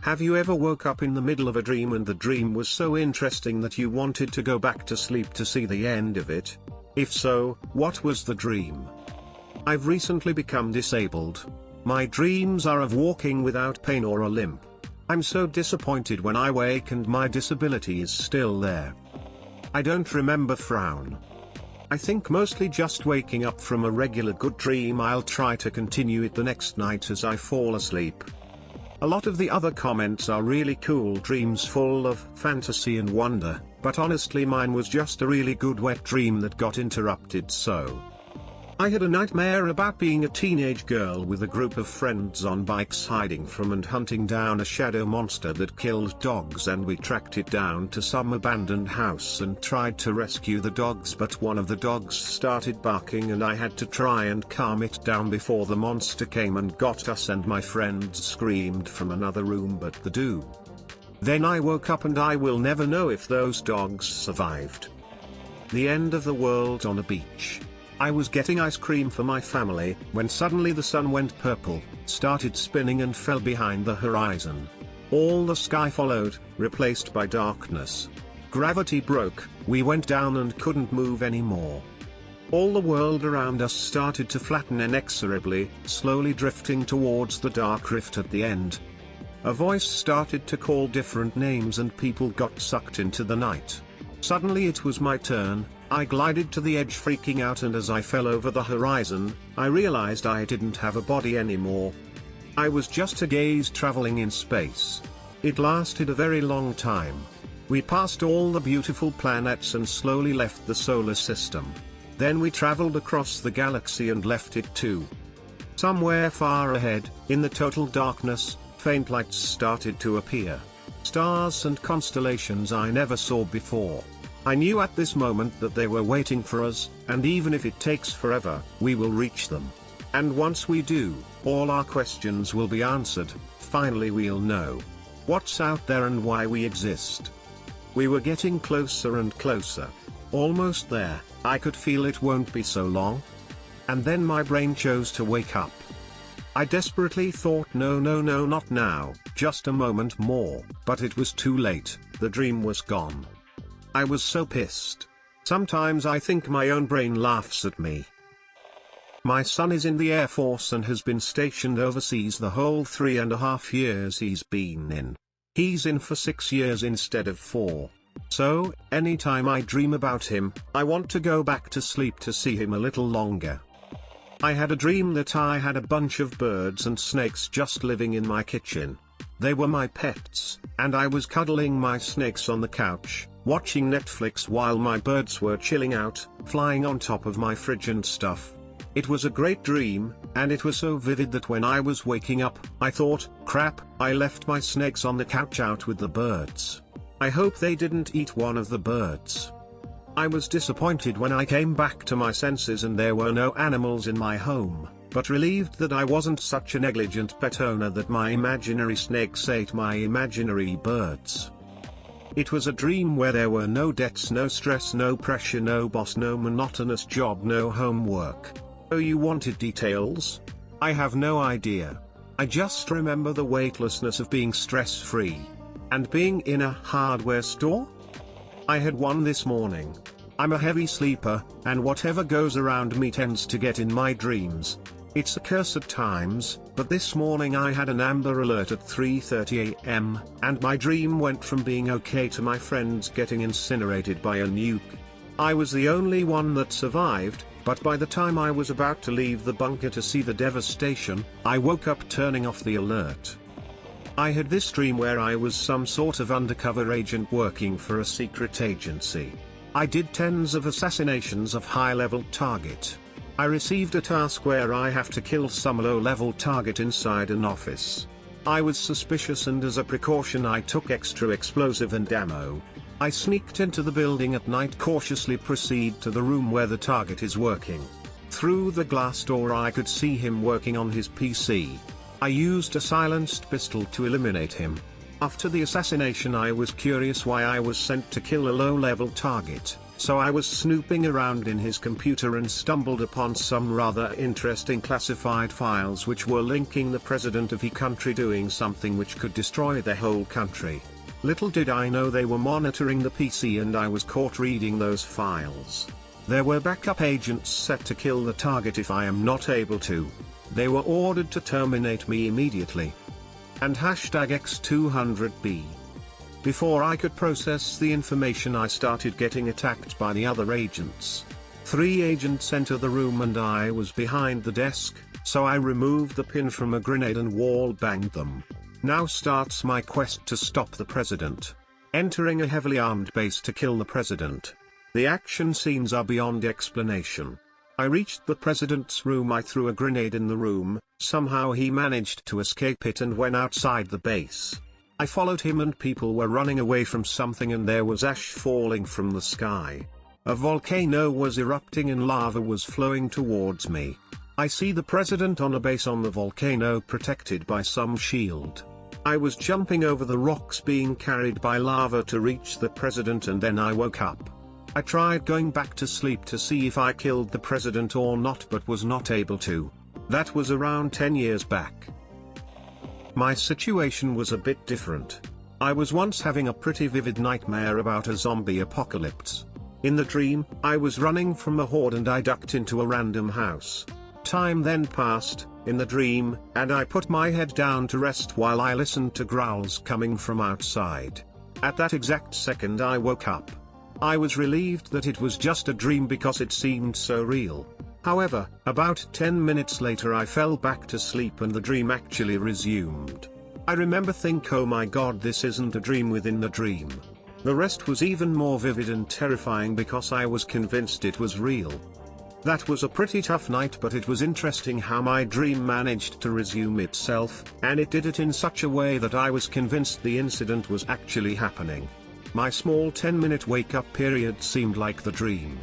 Have you ever woke up in the middle of a dream and the dream was so interesting that you wanted to go back to sleep to see the end of it? If so, what was the dream? I've recently become disabled. My dreams are of walking without pain or a limp. I'm so disappointed when I wake and my disability is still there. I don't remember frown. I think mostly just waking up from a regular good dream. I'll try to continue it the next night as I fall asleep. A lot of the other comments are really cool dreams full of fantasy and wonder, but honestly mine was just a really good wet dream that got interrupted. So I had a nightmare about being a teenage girl with a group of friends on bikes hiding from and hunting down a shadow monster that killed dogs, and we tracked it down to some abandoned house and tried to rescue the dogs, but one of the dogs started barking and I had to try and calm it down before the monster came and got us, and my friends screamed from another room but the do. Then I woke up and I will never know if those dogs survived. The end of the world on a beach. I was getting ice cream for my family, when suddenly the sun went purple, started spinning and fell behind the horizon. All the sky followed, replaced by darkness. Gravity broke, we went down and couldn't move anymore. All the world around us started to flatten inexorably, slowly drifting towards the dark rift at the end. A voice started to call different names and people got sucked into the night. Suddenly it was my turn. I glided to the edge freaking out, and as I fell over the horizon, I realized I didn't have a body anymore. I was just a gaze traveling in space. It lasted a very long time. We passed all the beautiful planets and slowly left the solar system. Then we traveled across the galaxy and left it too. Somewhere far ahead, in the total darkness, faint lights started to appear. Stars and constellations I never saw before. I knew at this moment that they were waiting for us, and even if it takes forever, we will reach them. And once we do, all our questions will be answered. Finally we'll know what's out there and why we exist. We were getting closer and closer. Almost there. I could feel it won't be so long. And then my brain chose to wake up. I desperately thought no, not now, just a moment more, but it was too late. The dream was gone. I was so pissed. Sometimes I think my own brain laughs at me. My son is in the Air Force and has been stationed overseas the whole 3.5 years he's been in. He's in for 6 years instead of 4. So, anytime I dream about him, I want to go back to sleep to see him a little longer. I had a dream that I had a bunch of birds and snakes just living in my kitchen. They were my pets, and I was cuddling my snakes on the couch, watching Netflix while my birds were chilling out, flying on top of my fridge and stuff. It was a great dream, and it was so vivid that when I was waking up, I thought, crap, I left my snakes on the couch out with the birds. I hope they didn't eat one of the birds. I was disappointed when I came back to my senses and there were no animals in my home, but relieved that I wasn't such a negligent pet owner that my imaginary snakes ate my imaginary birds. It was a dream where there were no debts, no stress, no pressure, no boss, no monotonous job, no homework. Oh, you wanted details? I have no idea. I just remember the weightlessness of being stress-free. And being in a hardware store? I had one this morning. I'm a heavy sleeper, and whatever goes around me tends to get in my dreams. It's a curse at times, but this morning I had an Amber Alert at 3:30 a.m., and my dream went from being okay to my friends getting incinerated by a nuke. I was the only one that survived, but by the time I was about to leave the bunker to see the devastation, I woke up turning off the alert. I had this dream where I was some sort of undercover agent working for a secret agency. I did tens of assassinations of high-level target. I received a task where I have to kill some low-level target inside an office. I was suspicious, and as a precaution I took extra explosive and ammo. I sneaked into the building at night, cautiously proceed to the room where the target is working. Through the glass door I could see him working on his PC. I used a silenced pistol to eliminate him. After the assassination I was curious why I was sent to kill a low-level target. So I was snooping around in his computer and stumbled upon some rather interesting classified files which were linking the president of a country doing something which could destroy their whole country. Little did I know they were monitoring the PC and I was caught reading those files. There were backup agents set to kill the target if I am not able to. They were ordered to terminate me immediately. And #X200B. Before I could process the information, I started getting attacked by the other agents. 3 agents entered the room and I was behind the desk, so I removed the pin from a grenade and wall banged them. Now starts my quest to stop the president. Entering a heavily armed base to kill the president. The action scenes are beyond explanation. I reached the president's room, I threw a grenade in the room, somehow he managed to escape it and went outside the base. I followed him and people were running away from something and there was ash falling from the sky. A volcano was erupting and lava was flowing towards me. I see the president on a base on the volcano protected by some shield. I was jumping over the rocks being carried by lava to reach the president and then I woke up. I tried going back to sleep to see if I killed the president or not but was not able to. That was around 10 years back. My situation was a bit different. I was once having a pretty vivid nightmare about a zombie apocalypse. In the dream, I was running from a horde and I ducked into a random house. Time then passed, in the dream, and I put my head down to rest while I listened to growls coming from outside. At that exact second I woke up. I was relieved that it was just a dream because it seemed so real. However, about 10 minutes later I fell back to sleep and the dream actually resumed. I remember think, oh my god, this isn't a dream within the dream. The rest was even more vivid and terrifying because I was convinced it was real. That was a pretty tough night, but it was interesting how my dream managed to resume itself, and it did it in such a way that I was convinced the incident was actually happening. My small 10-minute wake-up period seemed like the dream.